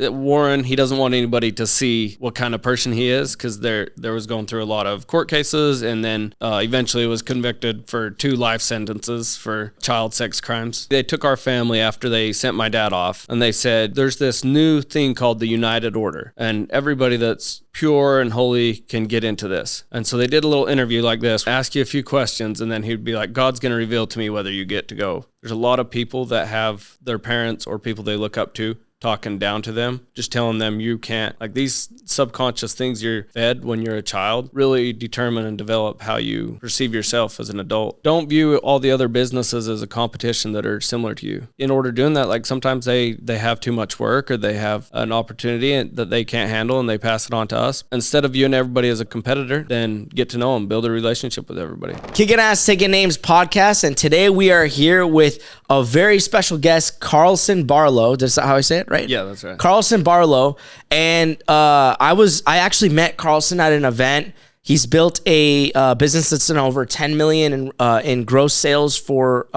Warren, he doesn't want anybody to see what kind of person he is, because there was going through a lot of court cases, and then eventually was convicted for 2 life sentences for child sex crimes. They took our family after they sent my dad off, and they said, there's this new thing called the United Order, and everybody that's pure and holy can get into this. And so they did a little interview like this, ask you a few questions, and then he'd be like, God's going to reveal to me whether you get to go. There's a lot of people that have their parents or people they look up to talking down to them, just telling them you can't. Like, these subconscious things you're fed when you're a child really determine and develop how you perceive yourself as an adult. Don't view all the other businesses as a competition that are similar to you. In order doing that, like, sometimes they have too much work, or they have an opportunity that they can't handle and they pass it on to us. Instead of viewing everybody as a competitor, then get to know them, build a relationship with everybody. Kicking Ass, Taking Names podcast, and today we are here with a very special guest, Karlson Barlow. Is that how I say it, right? Yeah, that's right. Karlson Barlow. And I actually met Karlson at an event. He's built a business that's done over 10 million in gross sales for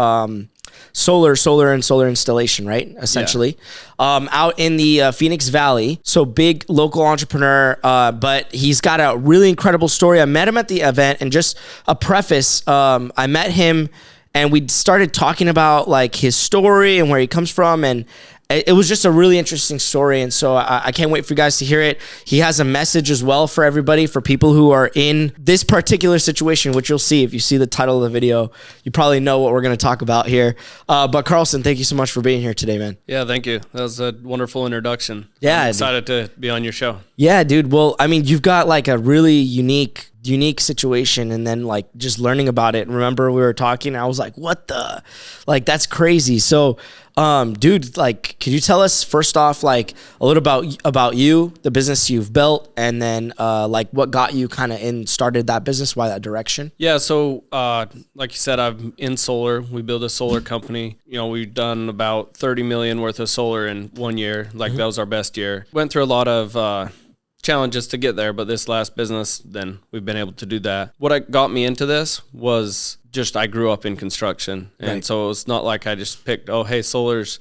solar and solar installation, right? Essentially, out in the Phoenix Valley. So big local entrepreneur, but he's got a really incredible story. I met him at the event, and just a preface, I met him and we started talking about like his story and where he comes from, and it was just a really interesting story. And so I can't wait for you guys to hear it. He has a message as well for everybody, for people who are in this particular situation, which you'll see if you see the title of the video. You probably know what we're going to talk about here. But Karlson, thank you so much for being here today, man. Yeah, thank you. That was a wonderful introduction. Yeah, I'm excited to be on your show. Yeah, dude. Well, I mean, you've got like a really unique situation, and then like just learning about it. And remember, we were talking, I was like, what the, like, that's crazy. So dude, like, could you tell us first off, like, a little about you, the business you've built, and then like what got you kind of started that business, why that direction? Yeah, so like you said, I'm in solar. We build a solar company. You know, we've done about 30 million worth of solar in 1 year. Like, that was our best year. Went through a lot of challenges to get there, but this last business, then we've been able to do that. What got me into this was just, I grew up in construction, and right. So it's not like I just picked, oh, hey, solar's,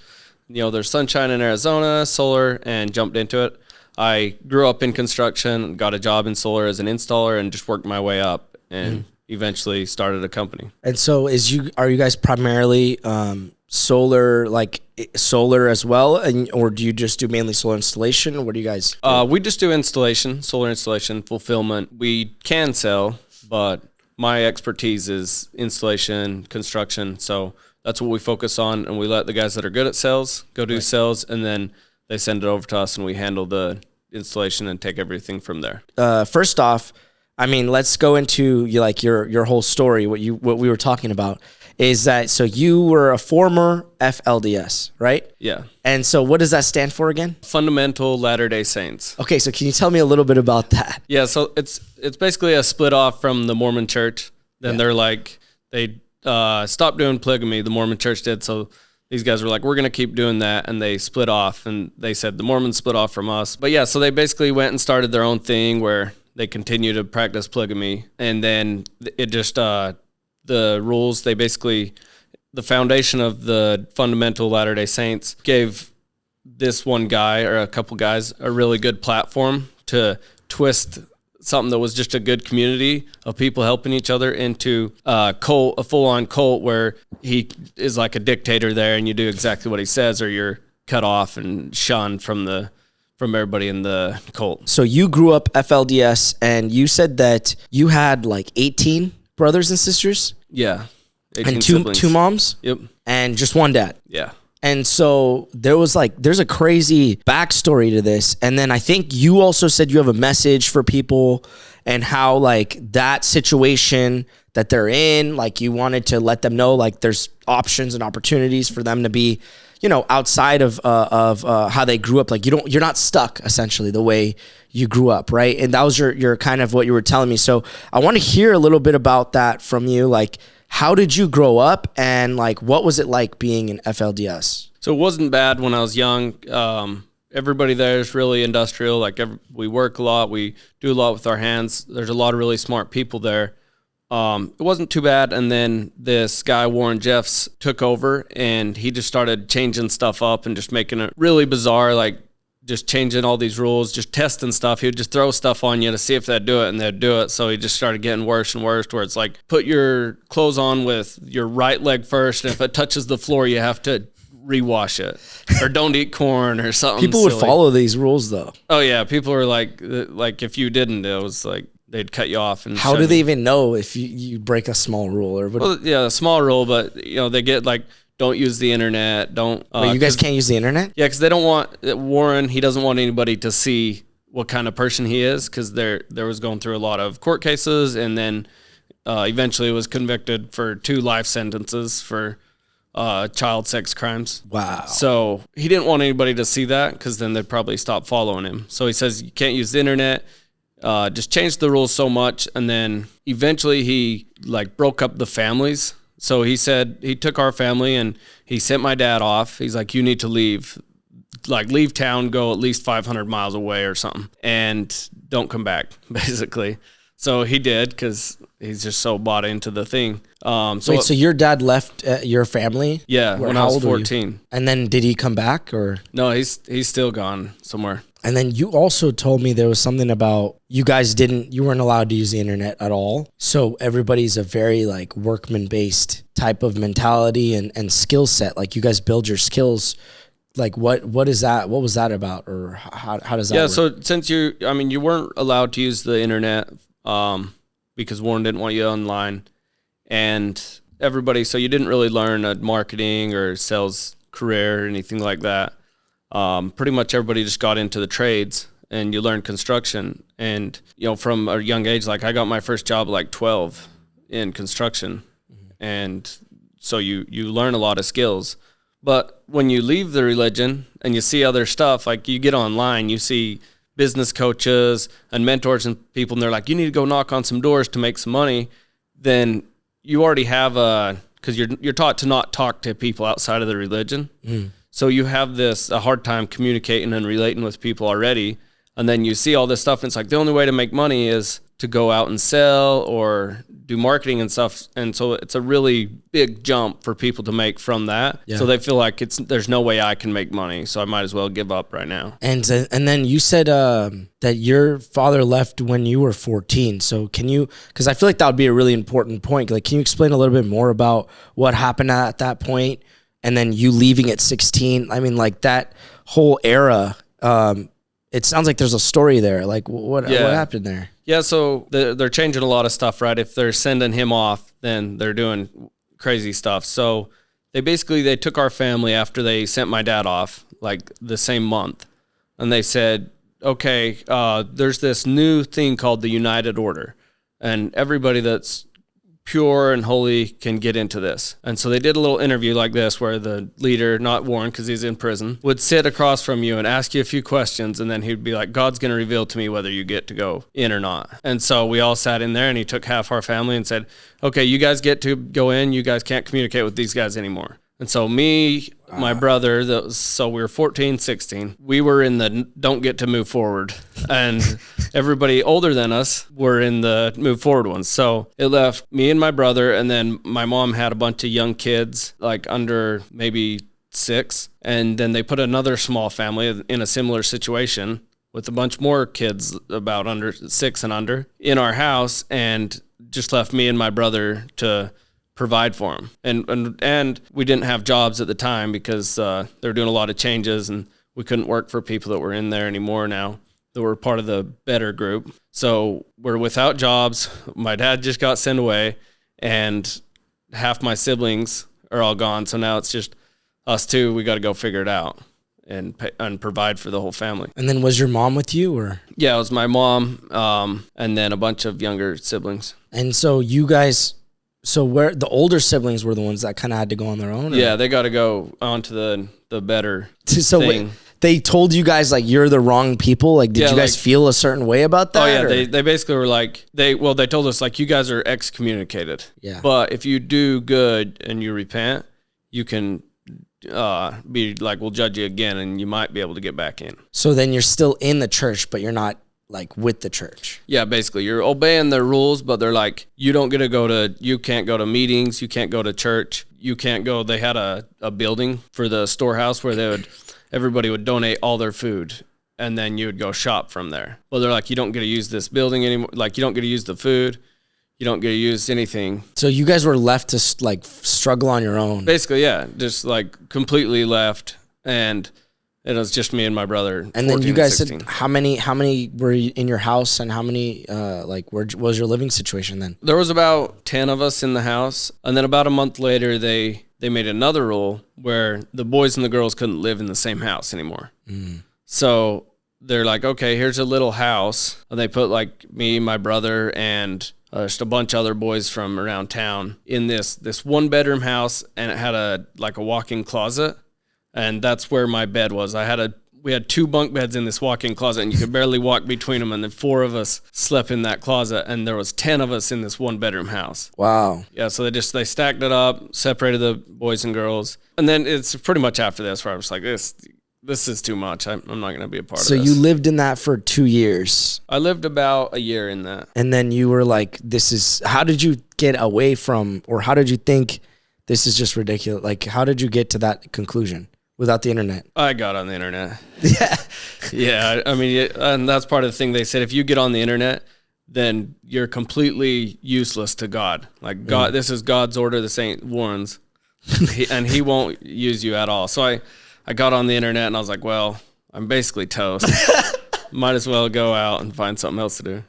you know, there's sunshine in Arizona, solar, and jumped into it. I grew up in construction, got a job in solar as an installer, and just worked my way up, and eventually started a company. And so are you guys primarily solar as well, or do you just do mainly solar installation, or what do you guys do? We just do installation, solar installation, fulfillment. We can sell, but my expertise is installation, construction, so that's what we focus on, and we let the guys that are good at sales go do sales, and then they send it over to us, and we handle the installation and take everything from there. First off, I mean, let's go into your whole story. What we were talking about is that, so you were a former FLDS, right? Yeah. And so what does that stand for again? Fundamental Latter-day Saints. Okay, so can you tell me a little bit about that? Yeah, so it's basically a split off from the Mormon Church. Then they're like, they stopped doing polygamy, the Mormon Church did, so these guys were like, we're going to keep doing that, and they split off, and they said the Mormons split off from us. But yeah, so they basically went and started their own thing where they continue to practice polygamy, and then it just, the rules, they basically, the foundation of the Fundamental Latter-day Saints gave this one guy or a couple guys a really good platform to twist something that was just a good community of people helping each other into a full-on cult where he is like a dictator there, and you do exactly what he says, or you're cut off and shunned from everybody in the cult. So you grew up FLDS, and you said that you had like 18 brothers and sisters? Yeah. 18 and two moms? Yep. And just one dad? Yeah. And so there's a crazy backstory to this. And then I think you also said you have a message for people, and how like that situation that they're in, like you wanted to let them know like there's options and opportunities for them to be, you know, outside of how they grew up. Like you're not stuck essentially the way you grew up, right? And that was your kind of what you were telling me. So I want to hear a little bit about that from you. Like, how did you grow up, and like what was it like being in FLDS? So it wasn't bad when I was young. Everybody there is really industrial. Like we work a lot, we do a lot with our hands. There's a lot of really smart people there. It wasn't too bad, and then this guy, Warren Jeffs, took over, and he just started changing stuff up and just making it really bizarre, like just changing all these rules, just testing stuff. He would just throw stuff on you to see if they'd do it, and they'd do it. So he just started getting worse and worse, where it's like, put your clothes on with your right leg first, and if it touches the floor, you have to rewash it, or don't eat corn or something. People would follow these rules though. Oh yeah, people were like if you didn't, it was like they'd cut you off. And how do they even know if you break a small rule or what? Well, yeah, a small rule, but they get like, don't use the internet. Don't. Wait, you guys can't use the internet? Yeah, because they don't want Warren. He doesn't want anybody to see what kind of person he is, because there was going through a lot of court cases, and then eventually was convicted for 2 life sentences for child sex crimes. Wow. So he didn't want anybody to see that, because then they'd probably stop following him. So he says you can't use the internet. Just changed the rules so much, and then eventually he like broke up the families. So he said he took our family and he sent my dad off. He's like, you need to leave, like leave town, go at least 500 miles away or something, and don't come back, basically. So he did, because he's just so bought into the thing. So your dad left your family? Yeah, when I was 14. And then did he come back or? No, he's still gone somewhere. And then you also told me there was something about you weren't allowed to use the internet at all. So everybody's a very like workman based type of mentality and skill set. Like you guys build your skills. Like what is that? What was that about? Or how does that work? So since you weren't allowed to use the internet because Warren didn't want you online, and everybody, so you didn't really learn a marketing or sales career or anything like that. Pretty much everybody just got into the trades, and you learned construction. And, from a young age, like I got my first job at like 12 in construction. Mm-hmm. And so you learn a lot of skills. But when you leave the religion and you see other stuff, like you get online, you see business coaches and mentors and people, and they're like, you need to go knock on some doors to make some money. Then you already have because you're taught to not talk to people outside of the religion. Mm. So you have a hard time communicating and relating with people already. And then you see all this stuff, and it's like the only way to make money is to go out and sell or do marketing and stuff. And so it's a really big jump for people to make from that. Yeah. So they feel like there's no way I can make money, so I might as well give up right now. And then you said that your father left when you were 14. So can you, because I feel like that would be a really important point. Like, can you explain a little bit more about what happened at that point? And then you leaving at 16, I mean, like that whole era, it sounds like there's a story there. Like what happened there? Yeah, so they're changing a lot of stuff, right? If they're sending him off, then they're doing crazy stuff. So they took our family after they sent my dad off, like the same month. And they said, okay, there's this new thing called the United Order. And everybody that's pure and holy can get into this. And so they did a little interview like this where the leader, not Warren because he's in prison, would sit across from you and ask you a few questions, and then he'd be like, God's going to reveal to me whether you get to go in or not. And so we all sat in there, and he took half our family and said, okay, you guys get to go in, you guys can't communicate with these guys anymore. And so me, my brother, so we were 14, 16. We were in the don't get to move forward. And everybody older than us were in the move forward ones. So it left me and my brother, and then my mom had a bunch of young kids, like under maybe 6. And then they put another small family in a similar situation with a bunch more kids about under 6 and under in our house, and just left me and my brother to provide for them. And we didn't have jobs at the time because they were doing a lot of changes, and we couldn't work for people that were in there anymore now that were part of the better group. So we're without jobs. My dad just got sent away, and half my siblings are all gone. So now it's just us two. We got to go figure it out and provide for the whole family. And then was your mom with you, or? Yeah, it was my mom, and then a bunch of younger siblings. And so you guys... So where the older siblings were the ones that kind of had to go on their own? Or? Yeah, they got to go on to the better thing. They told you guys like you're the wrong people? Like did you guys feel a certain way about that? Oh yeah, they basically were like, they told us like, you guys are excommunicated. Yeah. But if you do good and you repent, you can be like, we'll judge you again and you might be able to get back in. So then you're still in the church, but you're not like with the church. Yeah, basically you're obeying their rules, but they're like, you can't go to meetings, you can't go to church, you can't go. They had a building for the storehouse where everybody would donate all their food, and then you would go shop from there. Well, they're like, you don't get to use this building anymore. Like, you don't get to use the food. You don't get to use anything. So you guys were left to like struggle on your own. Basically, yeah, just like completely left, and it was just me and my brother. And then you guys 16. said how many were in your house, and how many where was your living situation then? There was about 10 of us in the house, and then about a month later, they made another rule where the boys and the girls couldn't live in the same house anymore. So they're like, okay, here's a little house, and they put like me, my brother, and just a bunch of other boys from around town in this 1-bedroom house, and it had a walk-in closet, and that's where my bed was. We had 2 bunk beds in this walk-in closet, and you could barely walk between them, and then 4 of us slept in that closet, and there was 10 of us in this 1-bedroom house. Wow. Yeah, so they stacked it up, separated the boys and girls, and then it's pretty much after this where I was like, this is too much. I'm not going to be a part of this. So you lived in that for 2 years. I lived about a year in that. And then you were like, how did you get away from, or how did you think this is just ridiculous? Like, how did you get to that conclusion without the internet? I got on the internet. Yeah. Yeah, I mean, and that's part of the thing. They said if you get on the internet, then you're completely useless to God. Like, God, this is God's order, this ain't Warren's. And he won't use you at all. So I got on the internet and I was like, well, I'm basically toast. Might as well go out and find something else to do.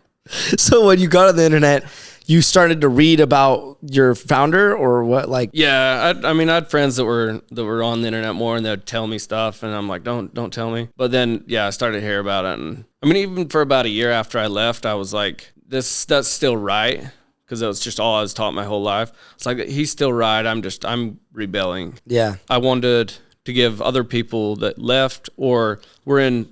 So when you got on the internet, you started to read about your founder, or what? Like, yeah, I mean, I had friends that were on the internet more, and they'd tell me stuff, and I'm like, don't tell me. But then, yeah, I started to hear about it, and I mean, even for about a year after I left, I was like, that's still right, because that was just all I was taught my whole life. It's like, he's still right. I'm rebelling. yeah. I wanted to give other people that left or were in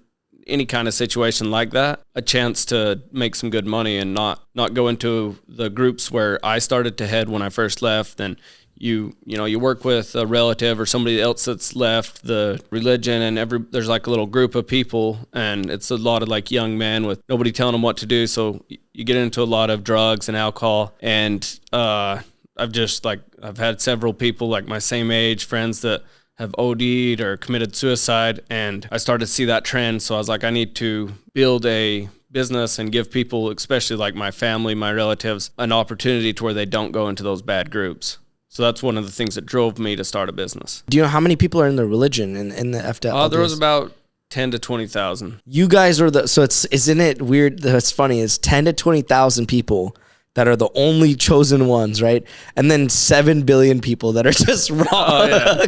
any kind of situation like that a chance to make some good money and not go into the groups where I started to head when I first left. And you work with a relative or somebody else that's left the religion, and there's like a little group of people, and it's a lot of like young men with nobody telling them what to do. So you get into a lot of drugs and alcohol, and I've had several people like my same age friends that have OD'd or committed suicide, and I started to see that trend. So I was like, I need to build a business and give people, especially like my family, my relatives, an opportunity to where they don't go into those bad groups. So that's one of the things that drove me to start a business. Do you know how many people are in the religion in the FDL? There was about 10 to 20,000. You guys are isn't it weird? That's funny. It's 10 to 20,000 people that are the only chosen ones, right? And then 7 billion people that are just wrong. Oh, yeah.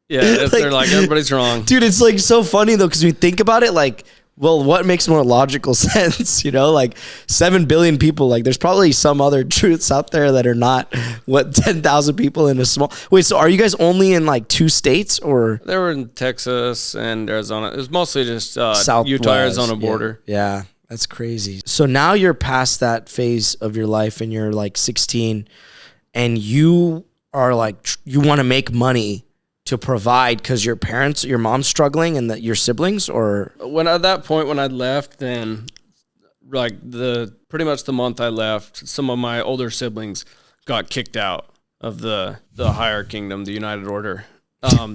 Yeah, they're like, everybody's wrong. Dude, it's like so funny though, because we think about it like, well, what makes more logical sense? Like 7 billion people, like there's probably some other truths out there that are not 10,000 people in a small. Wait, so are you guys only in like 2 states, or? They were in Texas and Arizona. It was mostly just Southwest, Utah-Arizona border. Yeah, that's crazy. So now you're past that phase of your life and you're like 16 and you are like, you want to make money to provide because your mom's struggling and that your siblings, or? When at that point when I left, then like pretty much the month I left, some of my older siblings got kicked out of the higher kingdom, the United Order.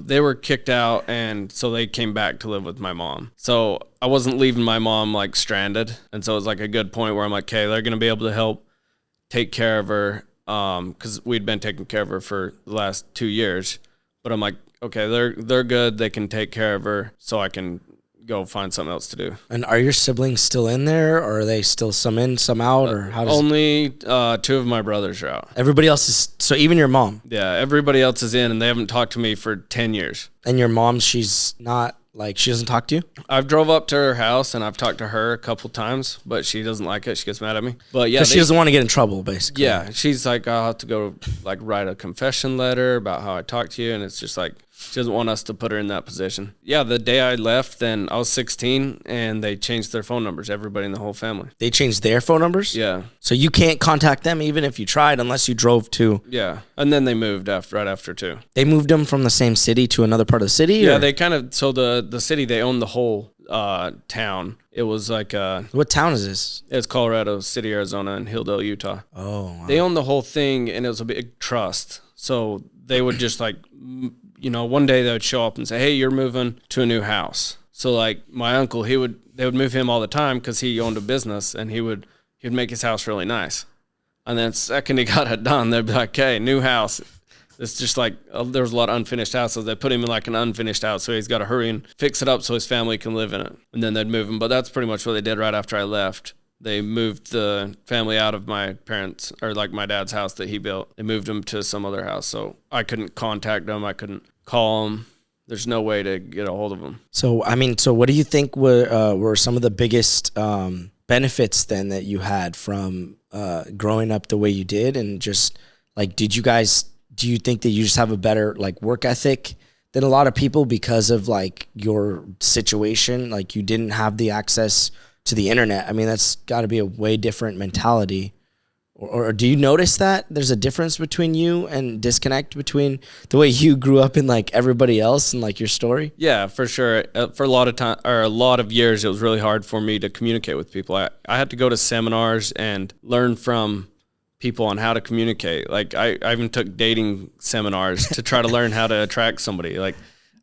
They were kicked out, and so they came back to live with my mom. So I wasn't leaving my mom like stranded, and so it was like a good point where I'm like, okay, they're gonna be able to help take care of her, because we'd been taking care of her for the last 2 years. But I'm like, okay, they're good. They can take care of her, so I can go find something else to do. And are your siblings still in there, or are they still some in, some out, or how does only 2 of my brothers are out. Everybody else is, so even your mom? Yeah, everybody else is in, and they haven't talked to me for 10 years. And your mom, she's not, like, she doesn't talk to you? I've drove up to her house, and I've talked to her a couple times, but she doesn't like it. She gets mad at me. But yeah, she doesn't want to get in trouble, basically. Yeah, she's like, I'll have to go like write a confession letter about how I talked to you, and it's just like, she doesn't want us to put her in that position. Yeah, the day I left, then I was 16, and they changed their phone numbers, everybody in the whole family. They changed their phone numbers? Yeah. So you can't contact them even if you tried, unless you drove to? Yeah, and then they moved right after too. They moved them from the same city to another part of the city? Yeah, or? they kind of, so the city, they own the whole town. It was like what town is this? It's Colorado City, Arizona, and Hilldale, Utah. Oh, wow. They own the whole thing, and it was a big trust. So they would just like, one day they would show up and say, hey, you're moving to a new house. So like my uncle, they would move him all the time because he owned a business, and he'd make his house really nice. And then the second he got it done, they'd be like, "Hey, new house." It's just like there was a lot of unfinished houses. They put him in like an unfinished house, so he's got to hurry and fix it up so his family can live in it. And then they'd move him. But that's pretty much what they did right after I left. They moved the family out of my parents, or like my dad's house that he built. They moved them to some other house, so I couldn't contact them. I couldn't call them. There's no way to get a hold of them. So what do you think were some of the biggest benefits then that you had from growing up the way you did, and just like do you think that you just have a better like work ethic than a lot of people because of like your situation? Like you didn't have the access to the internet. I mean, that's got to be a way different mentality. Or do you notice that there's a difference between you and disconnect between the way you grew up and like everybody else and like your story? Yeah, for sure. For a lot of years, it was really hard for me to communicate with people. I had to go to seminars and learn from people on how to communicate. Like I even took dating seminars to try to learn how to attract somebody. Like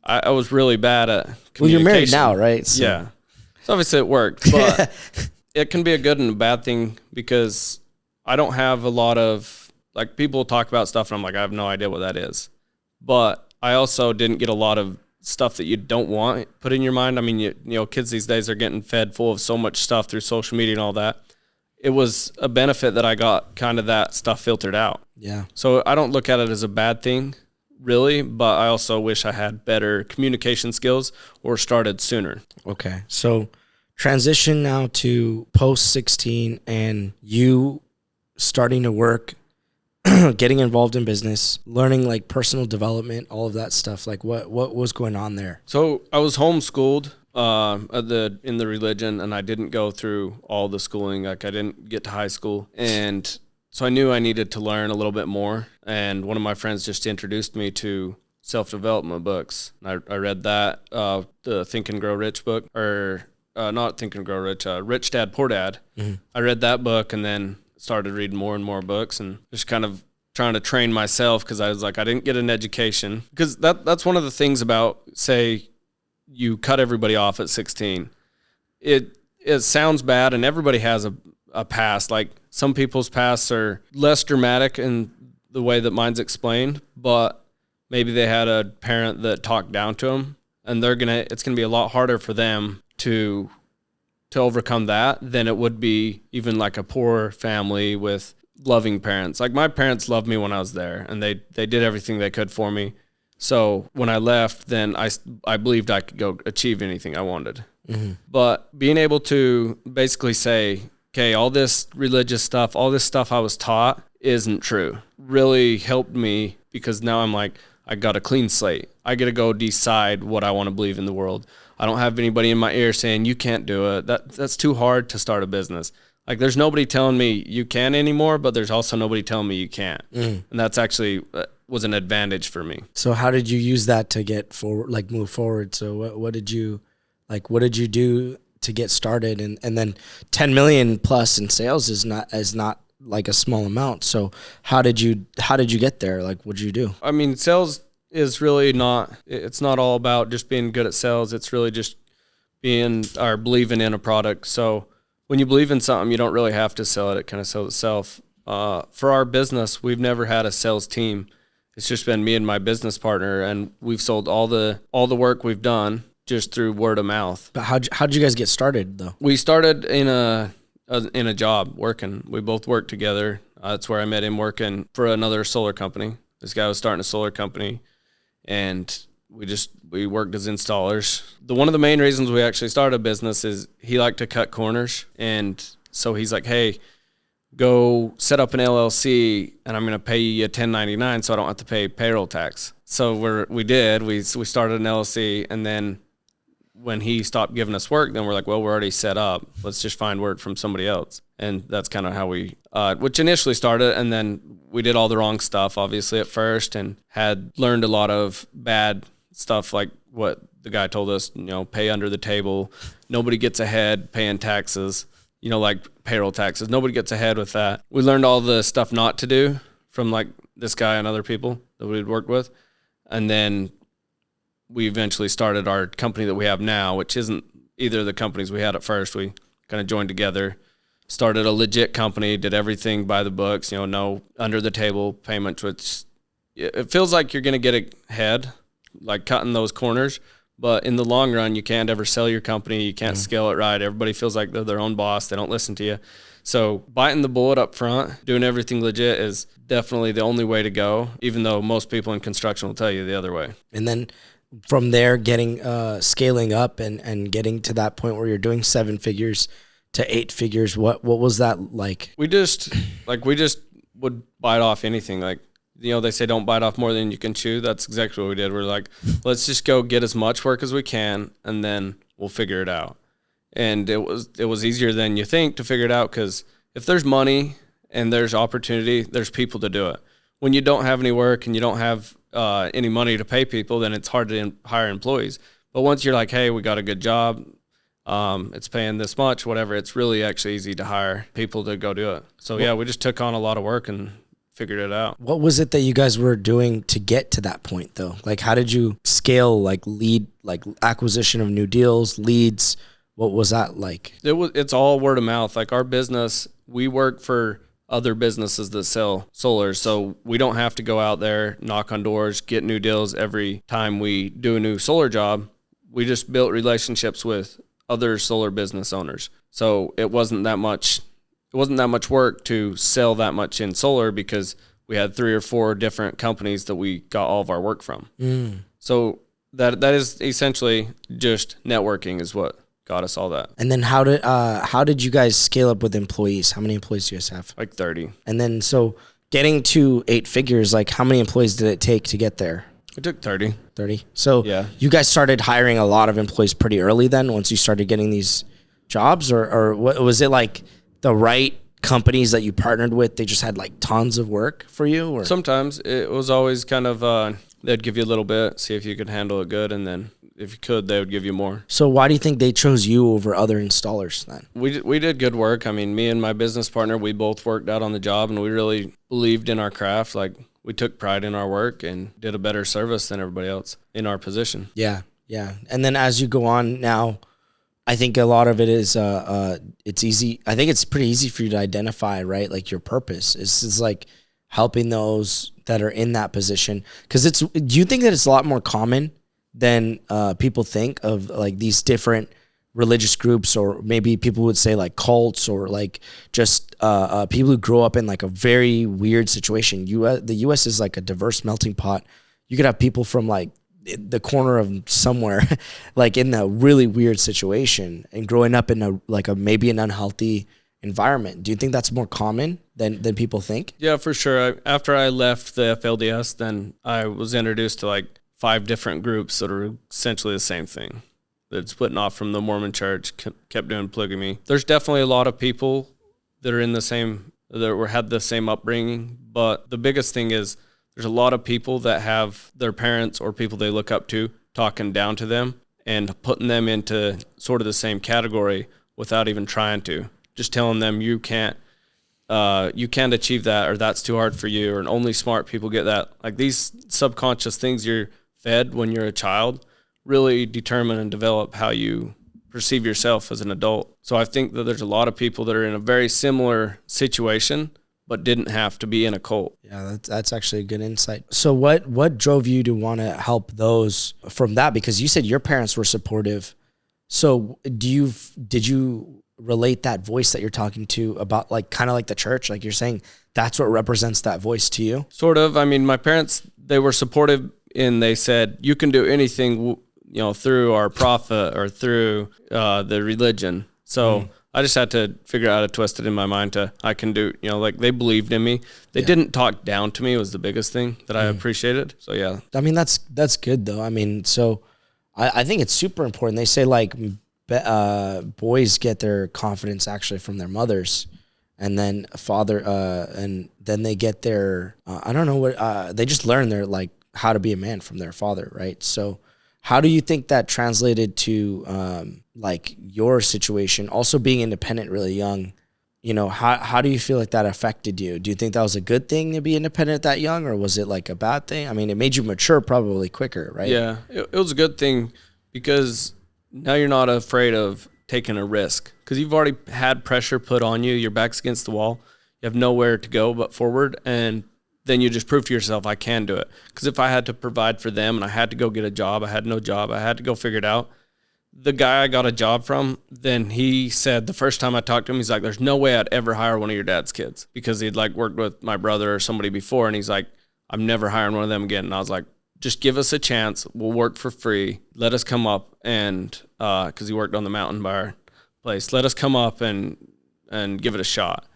I was really bad at communication. Well, you're married now, right? So. Yeah. So obviously it worked, but it can be a good and a bad thing because I don't have a lot of, like, people talk about stuff and I'm like, I have no idea what that is. But I also didn't get a lot of stuff that you don't want put in your mind. I mean, you know, kids these days are getting fed full of so much stuff through social media and all that. It was a benefit that I got kind of that stuff filtered out. Yeah. So I don't look at it as a bad thing, really, but I also wish I had better communication skills or started sooner. Okay. So transition now to post 16 and you starting to work, getting involved in business, learning like personal development, all of that stuff. Like what was going on there? So I was homeschooled in the religion, and I didn't go through all the schooling. Like I didn't get to high school, and so I knew I needed to learn a little bit more. And one of my friends just introduced me to self-development books. I read that, the Think and Grow Rich book, or not Think and Grow Rich, Rich Dad, Poor Dad. Mm-hmm. I read that book and then started reading more and more books and just kind of trying to train myself, because I was like, I didn't get an education. Because that's one of the things about, say, you cut everybody off at 16. It sounds bad, and everybody has a past. Like some people's pasts are less dramatic in the way that mine's explained, but maybe they had a parent that talked down to them, and it's gonna be a lot harder for them to overcome that than it would be even like a poor family with loving parents. Like my parents loved me when I was there, and they did everything they could for me. So when I left, then I believed I could go achieve anything I wanted. Mm-hmm. But being able to basically say, okay, all this religious stuff, all this stuff I was taught isn't true, really helped me, because now I'm like, I got a clean slate. I got to go decide what I want to believe in the world. I don't have anybody in my ear saying, you can't do it. That's too hard to start a business. Like there's nobody telling me you can anymore, but there's also nobody telling me you can't. And that's actually was an advantage for me. So how did you use that to get forward, like move forward? So what did you do to get started? And then 10 million plus in sales is not like a small amount. So how did you get there? Like, what did you do? I mean, sales is really it's not all about just being good at sales. It's really just believing in a product. So when you believe in something, you don't really have to sell it. It kind of sells itself. For our business, we've never had a sales team. It's just been me and my business partner, and we've sold all the work we've done just through word of mouth. But how'd you guys get started though? We started in a job working. We both worked together. That's where I met him, working for another solar company. This guy was starting a solar company, and we worked as installers. One of the main reasons we actually started a business is he liked to cut corners, and so he's like, hey, go set up an LLC, and I'm going to pay you a 1099 so I don't have to pay payroll tax. So we started an LLC, and then when he stopped giving us work, then we're like, well, we're already set up. Let's just find work from somebody else. And that's kind of how we, which initially started, and then we did all the wrong stuff, obviously, at first, and had learned a lot of bad stuff, like what the guy told us, pay under the table. Nobody gets ahead paying taxes, like payroll taxes. Nobody gets ahead with that. We learned all the stuff not to do from like this guy and other people that we'd worked with. And then we eventually started our company that we have now, which isn't either of the companies we had at first. We kind of joined together, started a legit company, did everything by the books, no under the table payments, which it feels like you're going to get ahead, like cutting those corners. But in the long run, you can't ever sell your company. You can't scale it right. Everybody feels like they're their own boss. They don't listen to you. So biting the bullet up front, doing everything legit is definitely the only way to go, even though most people in construction will tell you the other way. And then from there, getting scaling up and getting to that point where you're doing 7 figures to 8 figures. What was that like? We just would bite off anything. Like, they say don't bite off more than you can chew. That's exactly what we did. We're like, let's just go get as much work as we can, and then we'll figure it out. And it was easier than you think to figure it out, because if there's money and there's opportunity, there's people to do it. When you don't have any work and you don't have any money to pay people, then it's hard to hire employees. But once you're like, hey, we got a good job, it's paying this much, whatever, it's really actually easy to hire people to go do it. So yeah, we just took on a lot of work and figured it out. What was it that you guys were doing to get to that point though? Like, how did you scale acquisition of new deals, leads? What was that like? It's all word of mouth. Like, our business, we work for other businesses that sell solar. So we don't have to go out there, knock on doors, get new deals every time we do a new solar job. We just built relationships with other solar business owners. So it wasn't that much work to sell that much in solar, because we had 3 or 4 different companies that we got all of our work from. So that is essentially just networking is what got us all that. And then how did you guys scale up with employees? How many employees do you guys have? Like 30. And then so getting to 8 figures, like how many employees did it take to get there? It took 30. 30. So yeah, you guys started hiring a lot of employees pretty early then, once you started getting these jobs, or what was it like? The right companies that you partnered with, they just had like tons of work for you? Or sometimes it was always kind of they'd give you a little bit, see if you could handle it good, and then if you could, they would give you more. So why do you think they chose you over other installers then? We did good work. I mean, me and my business partner, we both worked out on the job, and we really believed in our craft. Like, we took pride in our work and did a better service than everybody else in our position. Yeah. And then as you go on now, I think a lot of it is it's easy. I think it's pretty easy for you to identify, right? Like, your purpose is like helping those that are in that position. Because do you think that it's a lot more common than people think of, like these different religious groups, or maybe people would say like cults, or like just people who grow up in like a very weird situation? The U.S. is like a diverse melting pot. You could have people from like the corner of somewhere, like in a really weird situation, and growing up in maybe an unhealthy environment. Do you think that's more common than people think? Yeah, for sure. After I left the FLDS, then I was introduced to like 5 different groups that are essentially the same thing. That's splitting off from the Mormon church, kept doing polygamy. There's definitely a lot of people that are had the same upbringing, but the biggest thing is there's a lot of people that have their parents or people they look up to talking down to them and putting them into sort of the same category without even trying to. Just telling them you can't achieve that, or that's too hard for you, or only smart people get that. Like, these subconscious things you're fed when you're a child really determine and develop how you perceive yourself as an adult. So I think that there's a lot of people that are in a very similar situation but didn't have to be in a cult. Yeah, that's actually a good insight. So what drove you to want to help those from that? Because you said your parents were supportive. So did you relate that voice that you're talking to about, like, kind of like the church? Like, you're saying that's what represents that voice to you? Sort of. I mean, my parents, they were supportive, and they said, you can do anything, through our prophet or through the religion. So I just had to figure out how to twist it in my mind I can do, like, they believed in me. They didn't talk down to me was the biggest thing that I appreciated. So, yeah. I mean, that's good though. I mean, so I think it's super important. They say like boys get their confidence actually from their mothers, and then and then they get their, I don't know what, they just learn their, like, how to be a man from their father. Right. So how do you think that translated to, like, your situation, also being independent really young? how do you feel like that affected you? Do you think that was a good thing to be independent that young, or was it like a bad thing? I mean, it made you mature probably quicker, right? Yeah, it was a good thing because now you're not afraid of taking a risk because you've already had pressure put on you. Your back's against the wall. You have nowhere to go but forward, and then you just prove to yourself, I can do it. Because if I had to provide for them and I had to go get a job, I had no job, I had to go figure it out. The guy I got a job from, then he said the first time I talked to him, he's like, there's no way I'd ever hire one of your dad's kids because he'd like worked with my brother or somebody before. And he's like, I'm never hiring one of them again. And I was like, just give us a chance. We'll work for free. Let us come up and, cause he worked on the mountain by our place. Let us come up and give it a shot.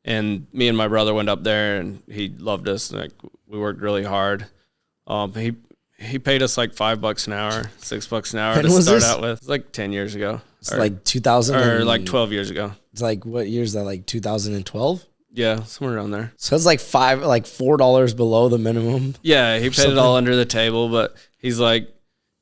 And me and my brother went up there and he loved us. Like we worked really hard. He paid us like $5 an hour, $6 an hour to start out with. It's like 10 years ago. It's like 2000 or like 12 years ago. It's like, what year is that? Like 2012? Yeah, somewhere around there. So it's like $4 below the minimum. Yeah, he paid it all under the table, but he's like,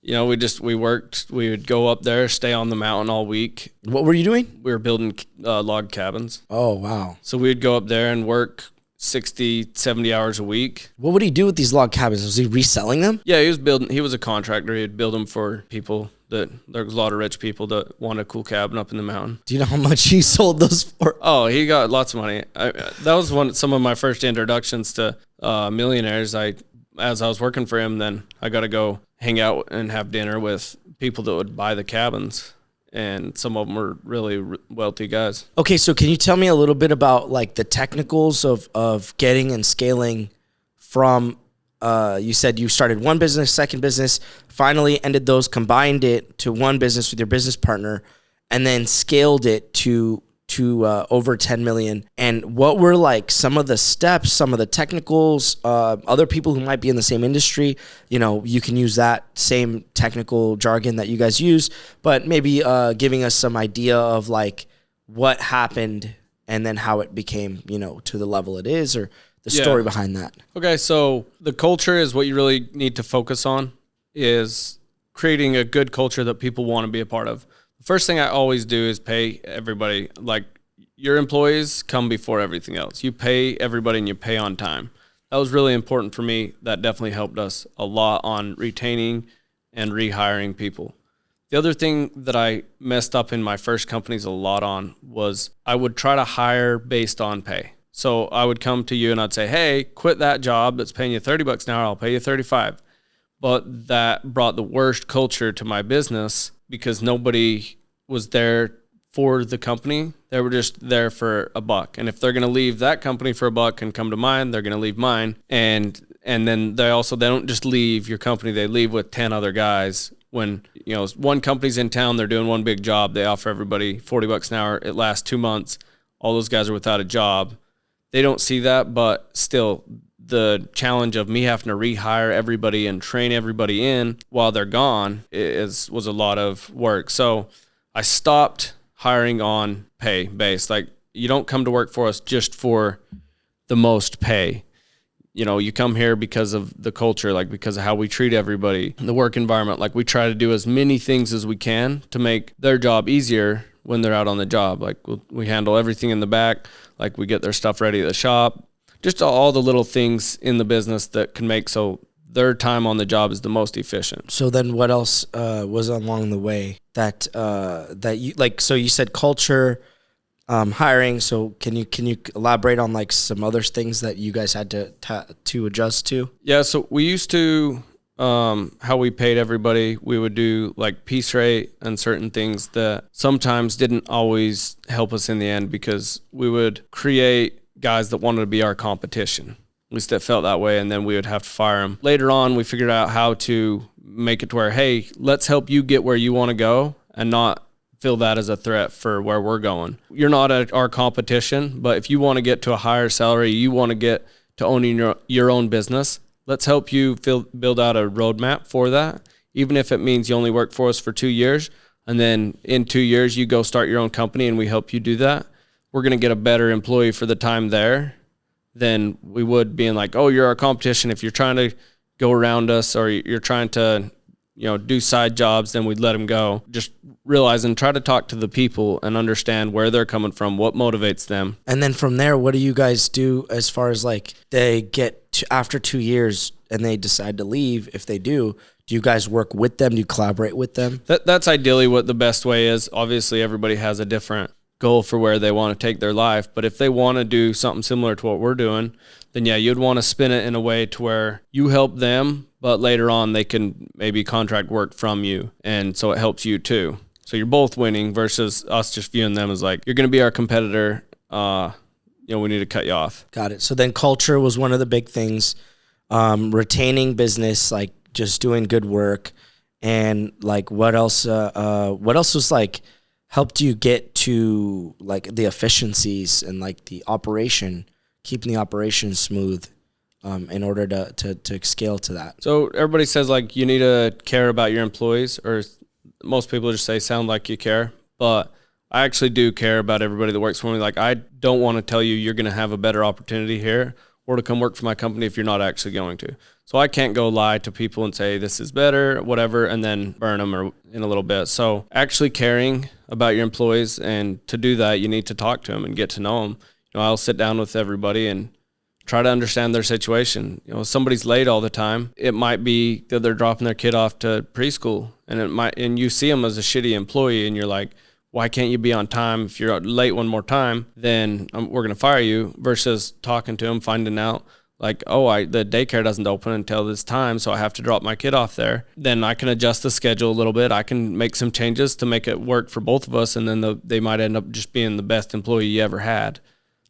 we worked. We would go up there, stay on the mountain all week. What were you doing? We were building log cabins. Oh, wow. So we'd go up there and work 60, 70 hours a week. What would he do with these log cabins? Was he reselling them? Yeah, he was a contractor. He'd build them for people there was a lot of rich people that want a cool cabin up in the mountain. Do you know how much he sold those for? Oh, he got lots of money. That was some of my first introductions to millionaires. As I was working for him, then I got to go hang out and have dinner with people that would buy the cabins. And some of them were really wealthy guys. Okay, so can you tell me a little bit about like the technicals of getting and scaling from, you said you started one business, second business, finally ended those, combined it to one business with your business partner, and then scaled it to over 10 million. And what were like some of the steps, some of the technicals, other people who might be in the same industry, you can use that same technical jargon that you guys use, but maybe giving us some idea of like what happened and then how it became, to the level it is, or the story behind that. Okay, so the culture is what you really need to focus on, is creating a good culture that people want to be a part of. First thing I always do is pay everybody. Like, your employees come before everything else. You pay everybody and you pay on time. That was really important for me. That definitely helped us a lot on retaining and rehiring people. The other thing that I messed up in my first companies a lot on was I would try to hire based on pay. So I would come to you and I'd say, hey, quit that job that's paying you $30 an hour. I'll pay you $35. But that brought the worst culture to my business because nobody was there for the company. They were just there for a buck. And if they're going to leave that company for a buck and come to mine, they're going to leave mine. And then they don't just leave your company. They leave with 10 other guys. When, one company's in town, they're doing one big job. They offer everybody $40 an hour. It lasts 2 months. All those guys are without a job. They don't see that, but still the challenge of me having to rehire everybody and train everybody in while they're gone was a lot of work. So I stopped hiring on pay base. Like, you don't come to work for us just for the most pay. You come here because of the culture, like because of how we treat everybody, the work environment. Like, we try to do as many things as we can to make their job easier when they're out on the job. Like, we handle everything in the back. Like, we get their stuff ready at the shop. Just all the little things in the business that can make so their time on the job is the most efficient. So then what else was along the way that you like? So you said culture, hiring. So can you elaborate on like some other things that you guys had to adjust to? Yeah. So we used to, how we paid everybody, we would do like piece rate and certain things that sometimes didn't always help us in the end because we would create guys that wanted to be our competition. At least it felt that way, and then we would have to fire them. Later on, we figured out how to make it to where, hey, let's help you get where you want to go and not feel that as a threat for where we're going. You're not our competition, but if you want to get to a higher salary, you want to get to owning your own business, let's help you build out a roadmap for that, even if it means you only work for us for 2 years, and then in 2 years, you go start your own company and we help you do that. We're going to get a better employee for the time there than we would being like, oh, you're our competition. If you're trying to go around us or you're trying to do side jobs, then we'd let them go. Just realize and try to talk to the people and understand where they're coming from, what motivates them. And then from there, what do you guys do as far as like they get to, after 2 years and they decide to leave? If they do you guys work with them? Do you collaborate with them? That's ideally what the best way is. Obviously, everybody has a different goal for where they want to take their life. But if they want to do something similar to what we're doing, then yeah, you'd want to spin it in a way to where you help them, but later on they can maybe contract work from you. And so it helps you too. So you're both winning versus us just viewing them as like, you're going to be our competitor. We need to cut you off. Got it. So then culture was one of the big things. Retaining business, like just doing good work. And like, what else was like, helped you get to like the efficiencies and like the operation, keeping the operation smooth, in order to scale to that? So everybody says like you need to care about your employees, or most people just say sound like you care, but I actually do care about everybody that works for me. Like I don't want to tell you you're going to have a better opportunity here or to come work for my company if you're not actually going to. So I can't go lie to people and say this is better, whatever, and then burn them or in a little bit. So actually caring about your employees, and to do that, you need to talk to them and get to know them. I'll sit down with everybody and try to understand their situation. If somebody's late all the time, it might be that they're dropping their kid off to preschool, and you see them as a shitty employee, and you're like, why can't you be on time? If you're late one more time, then we're going to fire you, versus talking to them, finding out like, the daycare doesn't open until this time, so I have to drop my kid off there. Then I can adjust the schedule a little bit. I can make some changes to make it work for both of us, and then they might end up just being the best employee you ever had.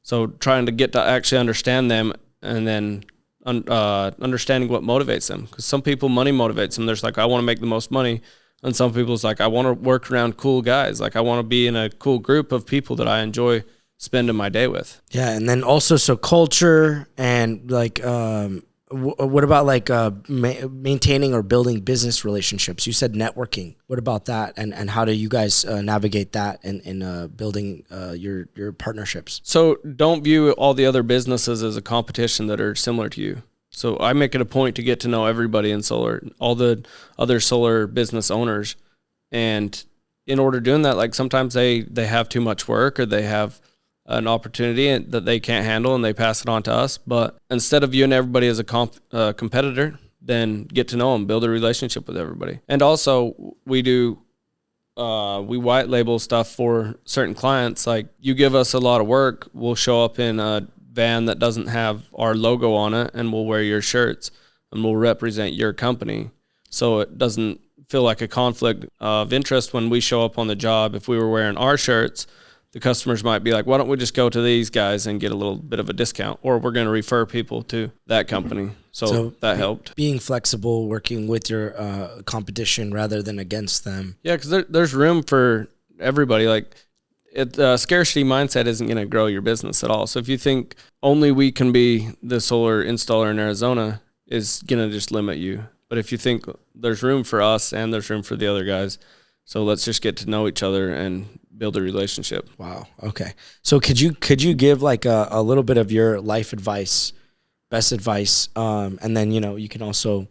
So trying to get to actually understand them, and then understanding what motivates them. Because some people, money motivates them. There's like, I want to make the most money. And some people's like, I want to work around cool guys. Like I want to be in a cool group of people that I enjoy spending my day with. Yeah. And then also, so culture and like, what about like maintaining or building business relationships? You said networking. What about that? And how do you guys navigate that in building your partnerships? So don't view all the other businesses as a competition that are similar to you. So I make it a point to get to know everybody in solar, all the other solar business owners. And in order doing that, like sometimes they have too much work, or they have an opportunity that they can't handle and they pass it on to us. But instead of viewing everybody as a competitor, then get to know them, build a relationship with everybody. And also we white label stuff for certain clients. Like you give us a lot of work, we'll show up in a van that doesn't have our logo on it, and we'll wear your shirts and we'll represent your company. So it doesn't feel like a conflict of interest when we show up on the job. If we were wearing our shirts, the customers might be like, why don't we just go to these guys and get a little bit of a discount, or we're going to refer people to that company. So that helped. Being flexible, working with your competition rather than against them. Yeah, because there's room for everybody. Like scarcity mindset isn't going to grow your business at all. So if you think only we can be the solar installer in Arizona, is going to just limit you. But if you think there's room for us and there's room for the other guys, so let's just get to know each other and build a relationship. Wow. Okay. So could you give like a little bit of your life advice, best advice, and then you can also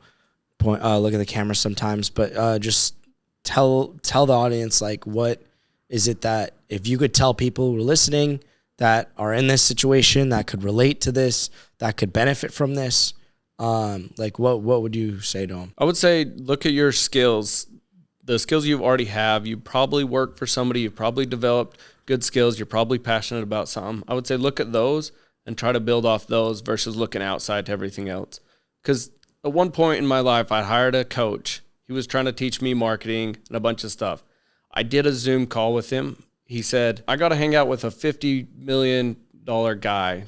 look at the camera sometimes, but just tell the audience, like, what is it that if you could tell people who are listening that are in this situation, that could relate to this, that could benefit from this, like what would you say to them? I would say look at your skills. The skills you already have. You probably work for somebody. You've probably developed good skills. You're probably passionate about something. I would say look at those and try to build off those versus looking outside to everything else. Because at one point in my life, I hired a coach. He was trying to teach me marketing and a bunch of stuff. I did a Zoom call with him. He said, I got to hang out with a $50 million guy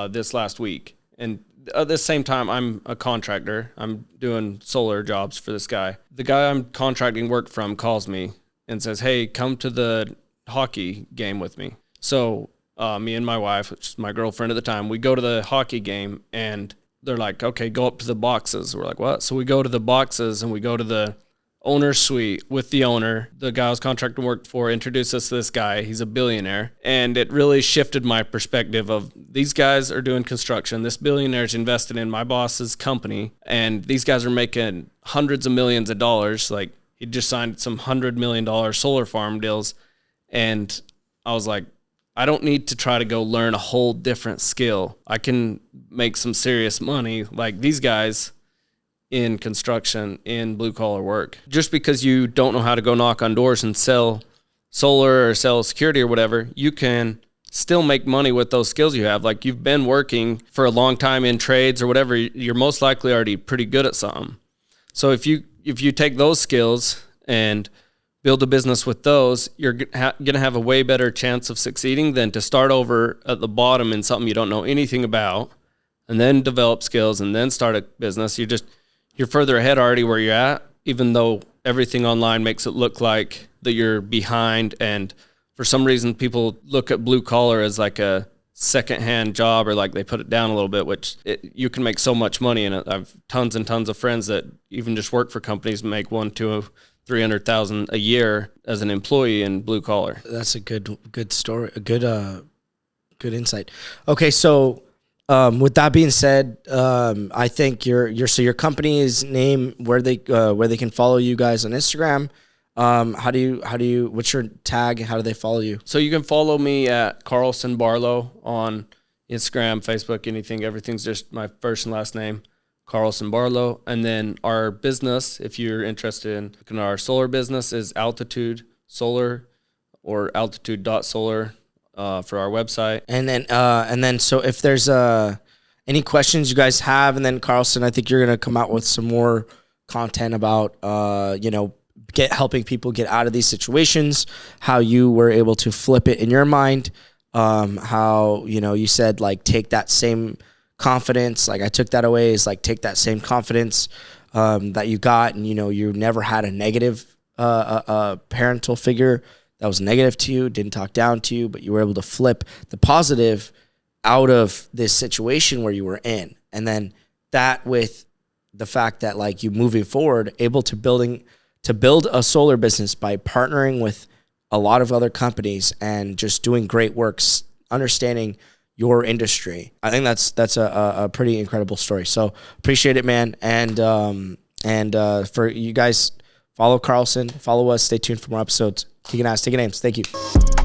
this last week. And at the same time, I'm a contractor. I'm doing solar jobs for this guy. The guy I'm contracting work from calls me and says, hey, come to the hockey game with me. So me and my wife, which is my girlfriend at the time, we go to the hockey game, and they're like, okay, go up to the boxes. We're like, what? So we go to the boxes, and we go to the owner suite with the owner. The guy I was contracted to work for introduced us to this guy. He's a billionaire. And it really shifted my perspective of these guys are doing construction. This billionaire's invested in my boss's company. And these guys are making hundreds of millions of dollars. Like, he just signed some $100 million solar farm deals. And I was like, I don't need to try to go learn a whole different skill. I can make some serious money like these guys in construction, in blue collar work. Just because you don't know how to go knock on doors and sell solar or sell security or whatever, you can still make money with those skills you have. Like, you've been working for a long time in trades or whatever, you're most likely already pretty good at something. So if you take those skills and build a business with those, you're going to have a way better chance of succeeding than to start over at the bottom in something you don't know anything about and then develop skills and then start a business. You're further ahead already where you're at, even though everything online makes it look like that you're behind. And for some reason, people look at blue collar as like a secondhand job, or like they put it down a little bit, which you can make so much money in it. I've tons and tons of friends that even just work for companies, make $100,000-300,000 a year as an employee in blue collar. That's a good story, a good insight. Okay, so with that being said, I think your company's name, where they can follow you guys on Instagram. What's your tag? How do they follow you? So you can follow me at Karlson Barlow on Instagram, Facebook, anything. Everything's just my first and last name, Karlson Barlow. And then our business, if you're interested in our solar business, is Altitude Solar, or altitude.solar for our website. And then so if there's any questions you guys have, and then Karlson, I think you're gonna come out with some more content about helping people get out of these situations, how you were able to flip it in your mind, how, you said, like, take that same confidence, like I took that away, is like, take that same confidence that you got, and, you never had a negative parental figure that was negative to you, didn't talk down to you, but you were able to flip the positive out of this situation where you were in. And then that, with the fact that, like, you moving forward, able to build a solar business by partnering with a lot of other companies and just doing great works, understanding your industry. I think that's a pretty incredible story. So appreciate it, man. And for you guys, follow Karlson, follow us, stay tuned for more episodes. Kicking ass, taking names. Thank you.